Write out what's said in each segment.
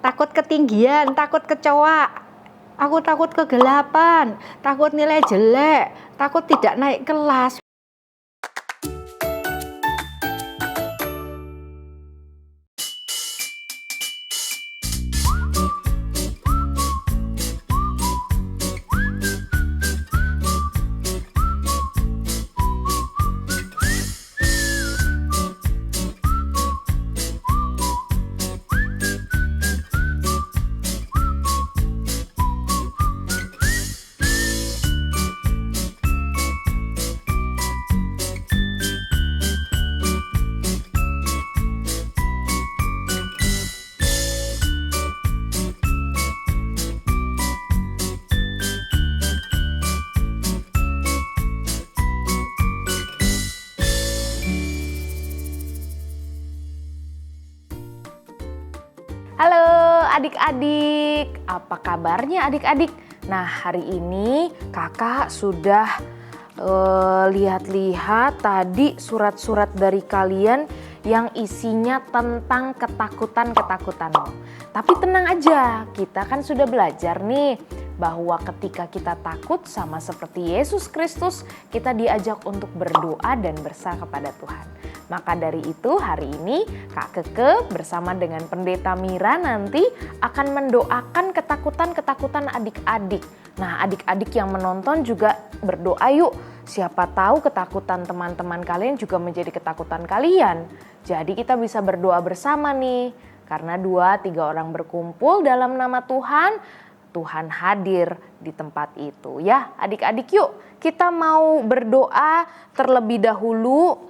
takut ketinggian, takut kecoa, aku takut kegelapan, takut nilai jelek, takut tidak naik kelas. Halo adik-adik, apa kabarnya adik-adik? Nah, hari ini kakak sudah lihat-lihat tadi surat-surat dari kalian yang isinya tentang ketakutan-ketakutan. Tapi tenang aja, kita kan sudah belajar nih bahwa ketika kita takut sama seperti Yesus Kristus, kita diajak untuk berdoa dan berserah kepada Tuhan. Maka dari itu hari ini Kak Keke bersama dengan Pendeta Mira nanti akan mendoakan ketakutan-ketakutan adik-adik. Nah, adik-adik yang menonton juga berdoa yuk. Siapa tahu ketakutan teman-teman kalian juga menjadi ketakutan kalian. Jadi kita bisa berdoa bersama nih. Karena 2-3 orang berkumpul dalam nama Tuhan, Tuhan hadir di tempat itu ya. Adik-adik yuk kita mau berdoa terlebih dahulu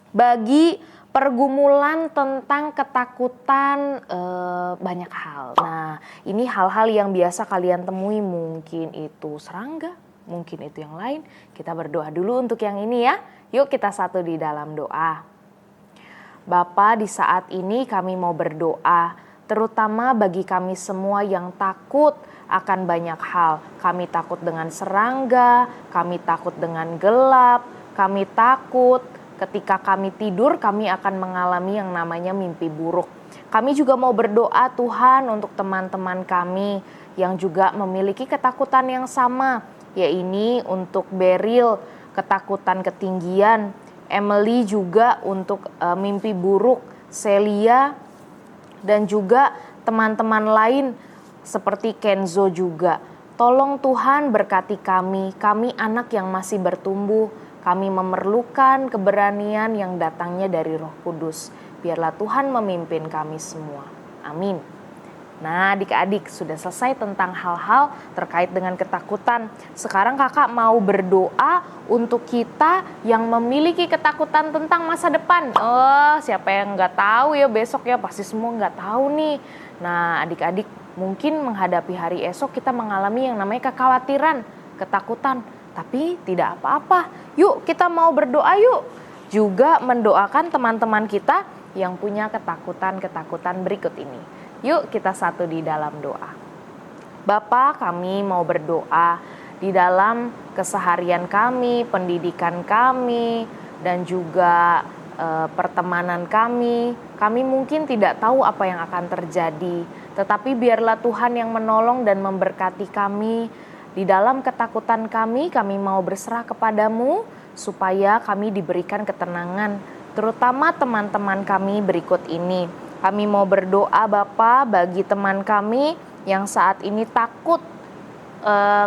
bagi pergumulan tentang ketakutan banyak hal. Nah, ini hal-hal yang biasa kalian temui, mungkin itu serangga, mungkin itu yang lain. Kita berdoa dulu untuk yang ini ya. Yuk kita satu di dalam doa. Bapa, di saat ini kami mau berdoa, terutama bagi kami semua yang takut akan banyak hal. Kami takut dengan serangga, kami takut dengan gelap, kami takut ketika kami tidur kami akan mengalami yang namanya mimpi buruk. Kami juga mau berdoa Tuhan untuk teman-teman kami yang juga memiliki ketakutan yang sama. Yaitu untuk Beryl ketakutan ketinggian, Emily juga untuk mimpi buruk, Celia dan juga teman-teman lain seperti Kenzo juga. Tolong Tuhan berkati kami anak yang masih bertumbuh. Kami memerlukan keberanian yang datangnya dari Roh Kudus. Biarlah Tuhan memimpin kami semua. Amin. Nah, adik-adik sudah selesai tentang hal-hal terkait dengan ketakutan. Sekarang kakak mau berdoa untuk kita yang memiliki ketakutan tentang masa depan. Siapa yang nggak tahu ya besok ya, pasti semua nggak tahu nih. Nah, adik-adik mungkin menghadapi hari esok kita mengalami yang namanya kekhawatiran, ketakutan. Tapi tidak apa-apa, yuk kita mau berdoa yuk. Juga mendoakan teman-teman kita yang punya ketakutan-ketakutan berikut ini. Yuk kita satu di dalam doa. Bapa, kami mau berdoa di dalam keseharian kami, pendidikan kami, dan juga pertemanan kami. Kami mungkin tidak tahu apa yang akan terjadi, tetapi biarlah Tuhan yang menolong dan memberkati kami. Di dalam ketakutan kami mau berserah kepadamu supaya kami diberikan ketenangan, terutama teman-teman kami berikut ini. Kami mau berdoa Bapa bagi teman kami yang saat ini takut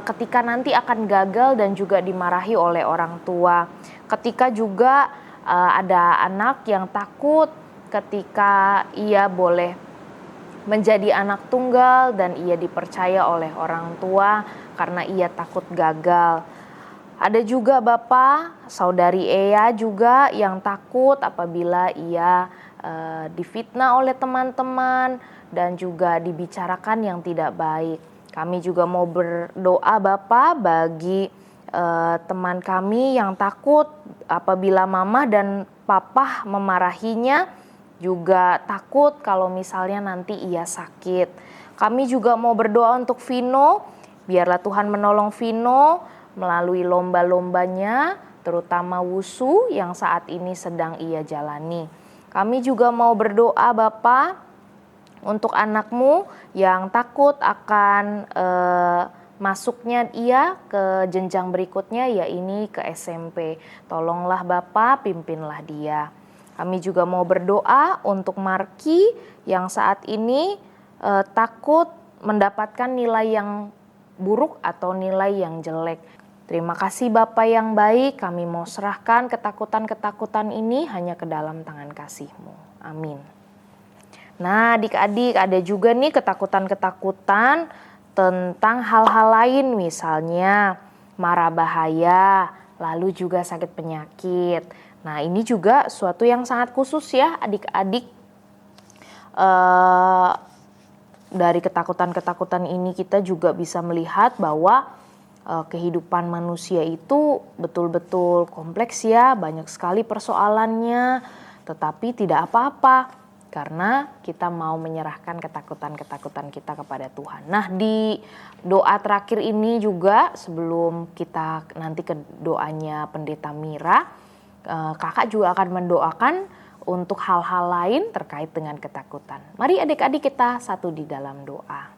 ketika nanti akan gagal dan juga dimarahi oleh orang tua. Ketika juga ada anak yang takut ketika ia boleh menjadi anak tunggal dan ia dipercaya oleh orang tua karena ia takut gagal. Ada juga Bapak, saudari Ea juga yang takut apabila ia difitnah oleh teman-teman dan juga dibicarakan yang tidak baik. Kami juga mau berdoa Bapak bagi teman kami yang takut apabila mama dan papa memarahinya, juga takut kalau misalnya nanti ia sakit. Kami juga mau berdoa untuk Vino, biarlah Tuhan menolong Vino melalui lomba-lombanya, terutama wusu yang saat ini sedang ia jalani. Kami juga mau berdoa Bapa Untuk anakmu yang takut akan masuknya ia ke jenjang berikutnya, yakni ke SMP. Tolonglah Bapak, pimpinlah dia. Kami juga mau berdoa untuk Marki yang saat ini takut mendapatkan nilai yang buruk atau nilai yang jelek. Terima kasih Bapak yang baik, kami mau serahkan ketakutan-ketakutan ini hanya ke dalam tangan kasih-Mu. Amin. Nah adik-adik, ada juga nih ketakutan-ketakutan tentang hal-hal lain, misalnya mara bahaya, lalu juga sakit penyakit. Nah ini juga suatu yang sangat khusus ya adik-adik. Dari ketakutan-ketakutan ini kita juga bisa melihat bahwa kehidupan manusia itu betul-betul kompleks ya, banyak sekali persoalannya, tetapi tidak apa-apa. Karena kita mau menyerahkan ketakutan-ketakutan kita kepada Tuhan. Nah di doa terakhir ini juga sebelum kita nanti ke doanya Pendeta Mira, kakak juga akan mendoakan untuk hal-hal lain terkait dengan ketakutan. Mari adik-adik kita satu di dalam doa.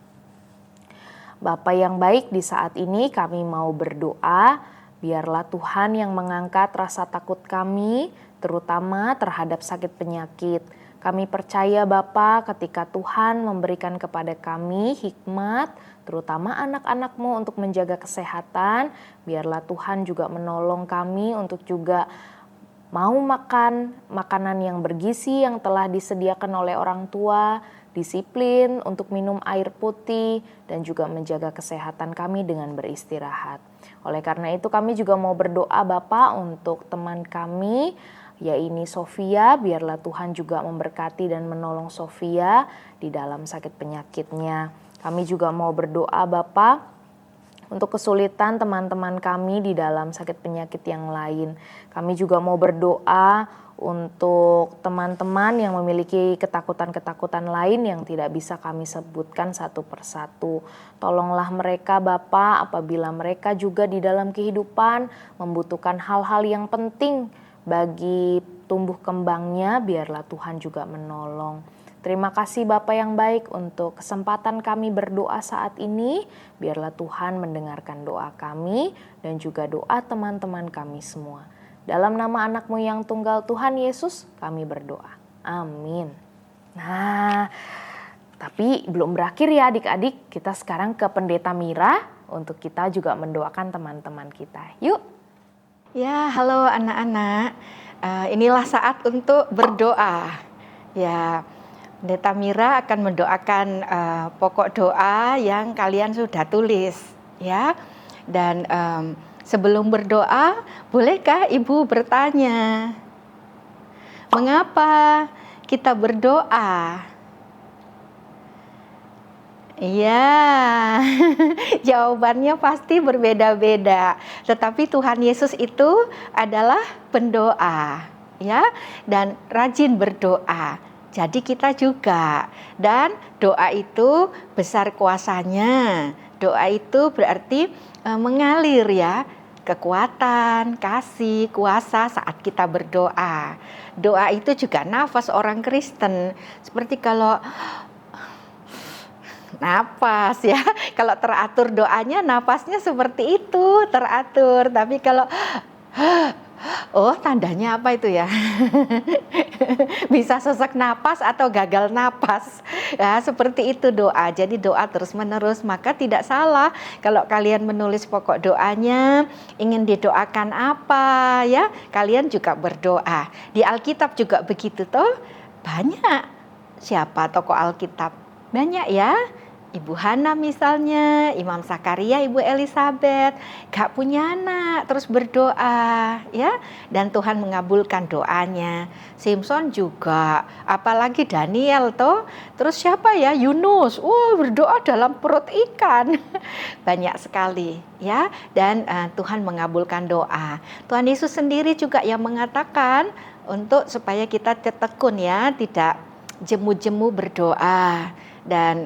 Bapa yang baik, di saat ini kami mau berdoa, biarlah Tuhan yang mengangkat rasa takut kami, terutama terhadap sakit penyakit. Kami percaya Bapa ketika Tuhan memberikan kepada kami hikmat, terutama anak-anak-Mu untuk menjaga kesehatan, biarlah Tuhan juga menolong kami untuk juga mau makan makanan yang bergizi yang telah disediakan oleh orang tua, disiplin untuk minum air putih, dan juga menjaga kesehatan kami dengan beristirahat. Oleh karena itu kami juga mau berdoa Bapa untuk teman kami, yakni Sofia, biarlah Tuhan juga memberkati dan menolong Sofia di dalam sakit penyakitnya. Kami juga mau berdoa Bapa untuk kesulitan teman-teman kami di dalam sakit penyakit yang lain. Kami juga mau berdoa untuk teman-teman yang memiliki ketakutan-ketakutan lain yang tidak bisa kami sebutkan satu persatu. Tolonglah mereka Bapa apabila mereka juga di dalam kehidupan membutuhkan hal-hal yang penting bagi tumbuh kembangnya, biarlah Tuhan juga menolong. Terima kasih Bapa yang baik untuk kesempatan kami berdoa saat ini. Biarlah Tuhan mendengarkan doa kami dan juga doa teman-teman kami semua. Dalam nama anak-Mu yang tunggal Tuhan Yesus kami berdoa. Amin. Nah, tapi belum berakhir ya adik-adik. Kita sekarang ke Pendeta Mira untuk kita juga mendoakan teman-teman kita. Yuk. Ya, halo anak-anak. Inilah saat untuk berdoa. Ya, Pendeta Mira akan mendoakan pokok doa yang kalian sudah tulis, ya. Dan sebelum berdoa, bolehkah Ibu bertanya, mengapa kita berdoa? Iya, jawabannya pasti berbeda-beda. Tetapi Tuhan Yesus itu adalah pendoa, ya, dan rajin berdoa. Jadi kita juga, dan doa itu besar kuasanya. Doa itu berarti mengalir ya, kekuatan, kasih, kuasa saat kita berdoa. Doa itu juga nafas orang Kristen. Seperti kalau napas ya, kalau teratur doanya nafasnya seperti itu, teratur. Tapi kalau oh tandanya apa itu ya? Bisa sesak napas atau gagal napas. Ya, seperti itu doa. Jadi doa terus menerus, maka tidak salah kalau kalian menulis pokok doanya, ingin didoakan apa ya, kalian juga berdoa. Di Alkitab juga begitu toh. Banyak. Siapa tokoh Alkitab? Banyak ya. Ibu Hana misalnya, Imam Zakaria, Ibu Elizabeth, gak punya anak, terus berdoa, ya, dan Tuhan mengabulkan doanya. Simpson juga, apalagi Daniel toh, terus siapa ya, Yunus, berdoa dalam perut ikan, banyak sekali, ya, dan Tuhan mengabulkan doa. Tuhan Yesus sendiri juga yang mengatakan untuk supaya kita tekun ya, tidak jemu-jemu berdoa, dan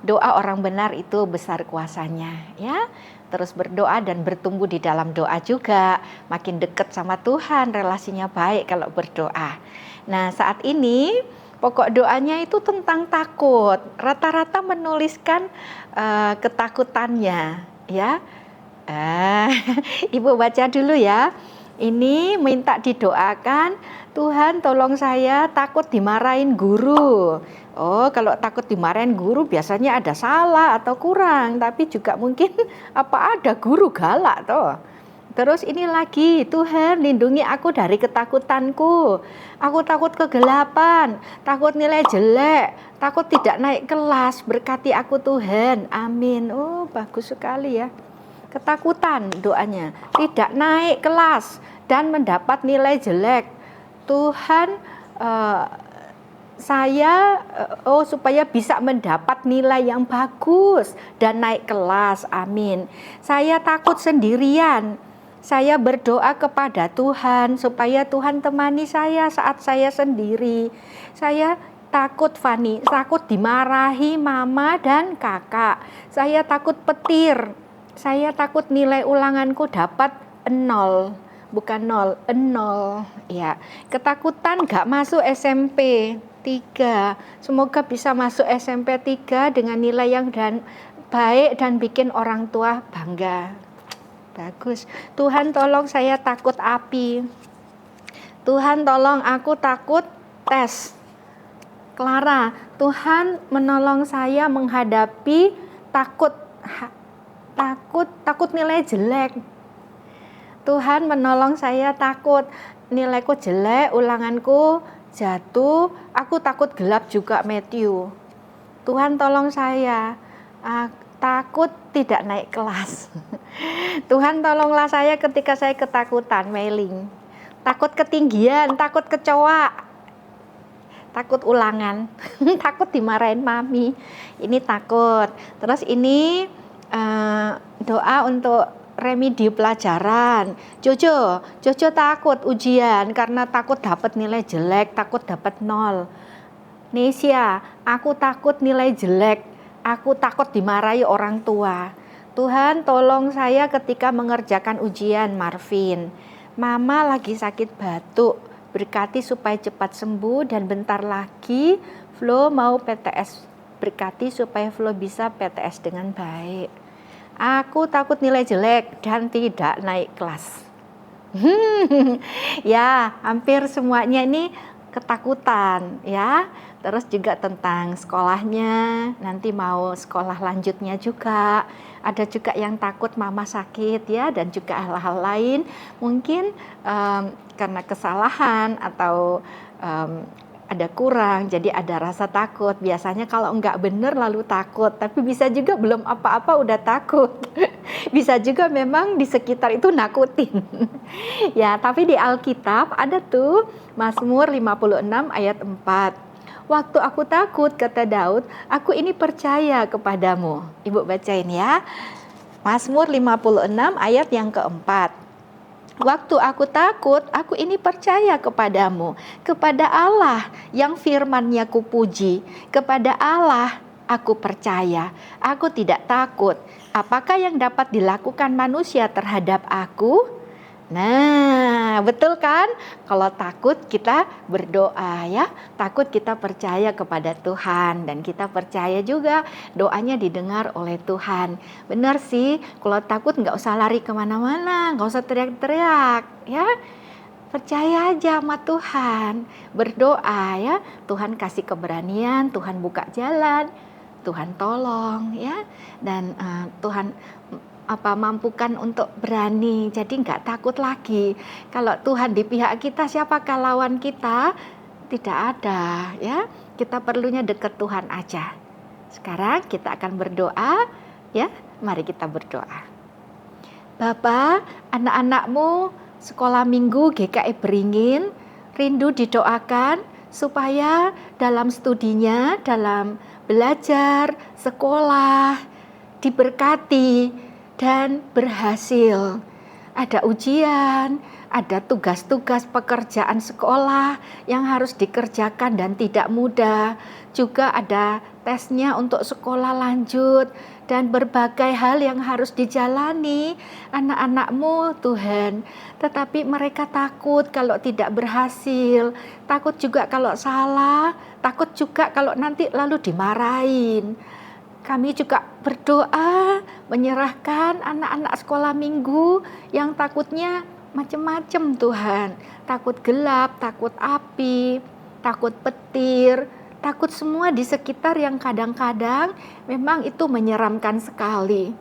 doa orang benar itu besar kuasanya ya. Terus berdoa dan bertumbuh di dalam doa juga. Makin dekat sama Tuhan, relasinya baik kalau berdoa. Nah saat ini pokok doanya itu tentang takut. Rata-rata menuliskan ketakutannya, ya. Ibu baca dulu ya. Ini minta didoakan, Tuhan tolong saya takut dimarahin guru. Oh, kalau takut dimarahin guru biasanya ada salah atau kurang, tapi juga mungkin apa ada guru galak toh. Terus ini lagi, Tuhan lindungi aku dari ketakutanku. Aku takut kegelapan, takut nilai jelek, takut tidak naik kelas. Berkati aku Tuhan, amin. Oh, bagus sekali ya. Ketakutan doanya, tidak naik kelas dan mendapat nilai jelek. Tuhan saya supaya bisa mendapat nilai yang bagus dan naik kelas, amin. Saya takut sendirian. Saya berdoa kepada Tuhan supaya Tuhan temani saya saat saya sendiri. Saya takut Fani, takut dimarahi mama dan kakak. Saya takut petir. Saya takut nilai ulanganku dapat 0, bukan 0, 0. Ya, ketakutan gak masuk SMP 3. Semoga bisa masuk SMP 3 dengan nilai yang baik dan bikin orang tua bangga. Bagus. Tuhan tolong saya takut api. Tuhan tolong aku takut tes. Clara, Tuhan menolong saya menghadapi takut nilai jelek. Tuhan menolong saya takut nilaiku jelek, ulanganku jatuh, aku takut gelap juga Matthew. Tuhan tolong saya takut tidak naik kelas. Tuhan tolonglah saya ketika saya ketakutan, Mailing. Takut ketinggian, takut kecoa, takut ulangan, takut dimarahin mami. Ini takut. Terus ini doa untuk remedi pelajaran. Jojo takut ujian karena takut dapat nilai jelek, takut dapat 0. Nesia, aku takut nilai jelek. Aku takut dimarahi orang tua. Tuhan tolong saya ketika mengerjakan ujian, Marvin. Mama lagi sakit batuk. Berkati supaya cepat sembuh dan bentar lagi Flo mau PTS. Berkati supaya Flo bisa PTS dengan baik. Aku takut nilai jelek dan tidak naik kelas. Ya, hampir semuanya ini ketakutan ya. Terus juga tentang sekolahnya, nanti mau sekolah lanjutnya juga. Ada juga yang takut mama sakit ya, dan juga hal-hal lain. Mungkin karena kesalahan atau ada kurang, jadi ada rasa takut. Biasanya kalau enggak benar lalu takut, tapi bisa juga belum apa-apa udah takut. Bisa juga memang di sekitar itu nakutin. Ya, tapi di Alkitab ada tuh Mazmur 56 ayat 4. Waktu aku takut, kata Daud, aku ini percaya kepadamu. Ibu bacain ya. Mazmur 56 ayat yang keempat. Waktu aku takut, aku ini percaya kepadamu. Kepada Allah yang firman-Nya kupuji. Kepada Allah aku percaya. Aku tidak takut. Apakah yang dapat dilakukan manusia terhadap aku? Nah, betul kan? Kalau takut kita berdoa ya. Takut kita percaya kepada Tuhan. Dan kita percaya juga doanya didengar oleh Tuhan. Benar sih, kalau takut gak usah lari kemana-mana. Gak usah teriak-teriak ya. Percaya aja sama Tuhan. Berdoa ya. Tuhan kasih keberanian, Tuhan buka jalan, Tuhan tolong ya. Dan Tuhan mampukan untuk berani, jadi nggak takut lagi. Kalau Tuhan di pihak kita, siapakah lawan kita? Tidak ada ya. Kita perlunya dekat Tuhan aja. Sekarang kita akan berdoa ya. Mari kita berdoa. Bapa, anak-anakmu sekolah minggu GKI Beringin rindu didoakan supaya dalam studinya, dalam belajar, sekolah diberkati dan berhasil. ada ujian, ada tugas-tugas pekerjaan sekolah yang harus dikerjakan dan tidak mudah. Juga ada tesnya untuk sekolah lanjut dan berbagai hal yang harus dijalani anak-anak-Mu Tuhan. Tetapi mereka takut kalau tidak berhasil, takut juga kalau salah, takut juga kalau nanti lalu dimarahin. Kami juga berdoa menyerahkan anak-anak sekolah minggu yang takutnya macam-macam Tuhan. Takut gelap, takut api, takut petir, takut semua di sekitar yang kadang-kadang memang itu menyeramkan sekali.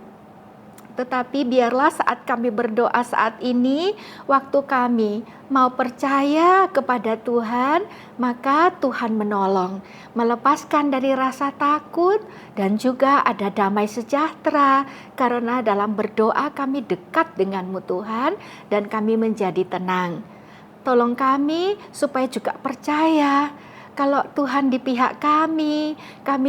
Tetapi biarlah saat kami berdoa saat ini, waktu kami mau percaya kepada Tuhan, maka Tuhan menolong, melepaskan dari rasa takut dan juga ada damai sejahtera. Karena dalam berdoa kami dekat dengan-Mu Tuhan dan kami menjadi tenang. Tolong kami supaya juga percaya kalau Tuhan di pihak kami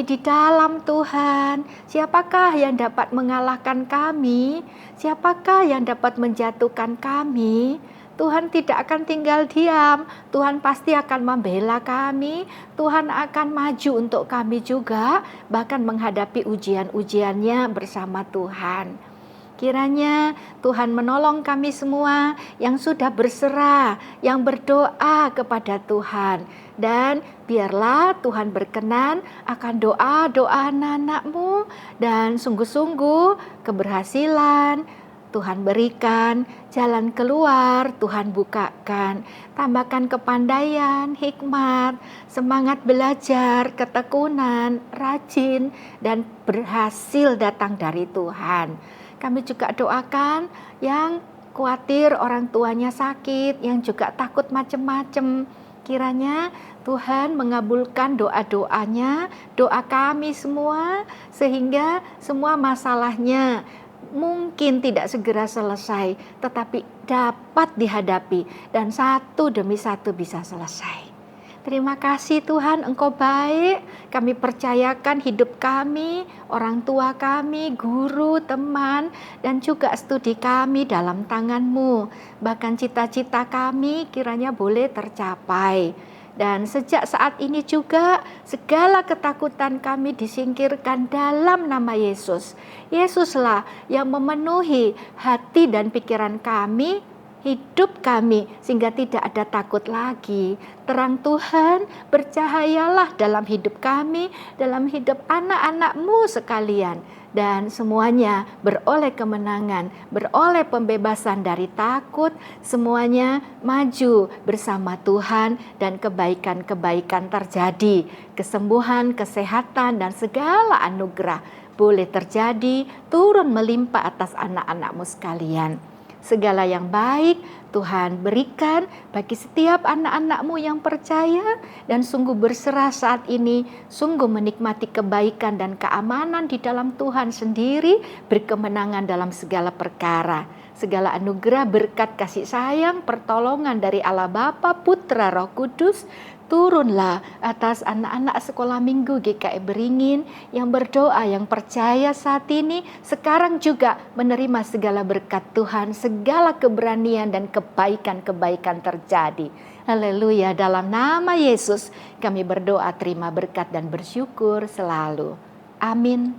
di dalam Tuhan. Siapakah yang dapat mengalahkan kami? Siapakah yang dapat menjatuhkan kami? Tuhan tidak akan tinggal diam. Tuhan pasti akan membela kami. Tuhan akan maju untuk kami juga, bahkan menghadapi ujian-ujiannya bersama Tuhan. Kiranya Tuhan menolong kami semua yang sudah berserah, yang berdoa kepada Tuhan. Dan biarlah Tuhan berkenan akan doa-doa anak-anak-Mu dan sungguh-sungguh keberhasilan Tuhan berikan, jalan keluar Tuhan bukakan, tambahkan kepandaian, hikmat, semangat belajar, ketekunan, rajin, dan berhasil datang dari Tuhan. Kami juga doakan yang khawatir orang tuanya sakit, yang juga takut macam-macam. Kiranya Tuhan mengabulkan doa-doanya, doa kami semua, sehingga semua masalahnya mungkin tidak segera selesai, tetapi dapat dihadapi dan satu demi satu bisa selesai. Terima kasih Tuhan, Engkau baik. Kami percayakan hidup kami, orang tua kami, guru, teman, dan juga studi kami dalam tangan-Mu. Bahkan cita-cita kami kiranya boleh tercapai. Dan sejak saat ini juga segala ketakutan kami disingkirkan dalam nama Yesus. Yesuslah yang memenuhi hati dan pikiran kami, hidup kami, sehingga tidak ada takut lagi. Terang Tuhan bercahayalah dalam hidup kami, dalam hidup anak-anak-Mu sekalian. Dan semuanya beroleh kemenangan, beroleh pembebasan dari takut, semuanya maju bersama Tuhan dan kebaikan-kebaikan terjadi. Kesembuhan, kesehatan, dan segala anugerah boleh terjadi, turun melimpah atas anak-anak-Mu sekalian. Segala yang baik Tuhan berikan bagi setiap anak-anak-Mu yang percaya dan sungguh berserah saat ini, sungguh menikmati kebaikan dan keamanan di dalam Tuhan sendiri, berkemenangan dalam segala perkara. Segala anugerah, berkat, kasih sayang, pertolongan dari Allah Bapa, Putra, Roh Kudus, turunlah atas anak-anak sekolah minggu GKI Beringin yang berdoa, yang percaya saat ini, sekarang juga menerima segala berkat Tuhan, segala keberanian dan kebaikan-kebaikan terjadi. Haleluya, dalam nama Yesus kami berdoa, terima berkat dan bersyukur selalu. Amin.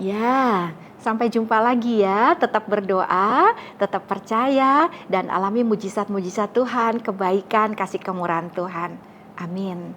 Ya, sampai jumpa lagi ya, tetap berdoa, tetap percaya, dan alami mujizat-mujizat Tuhan, kebaikan, kasih kemurahan Tuhan. Amin.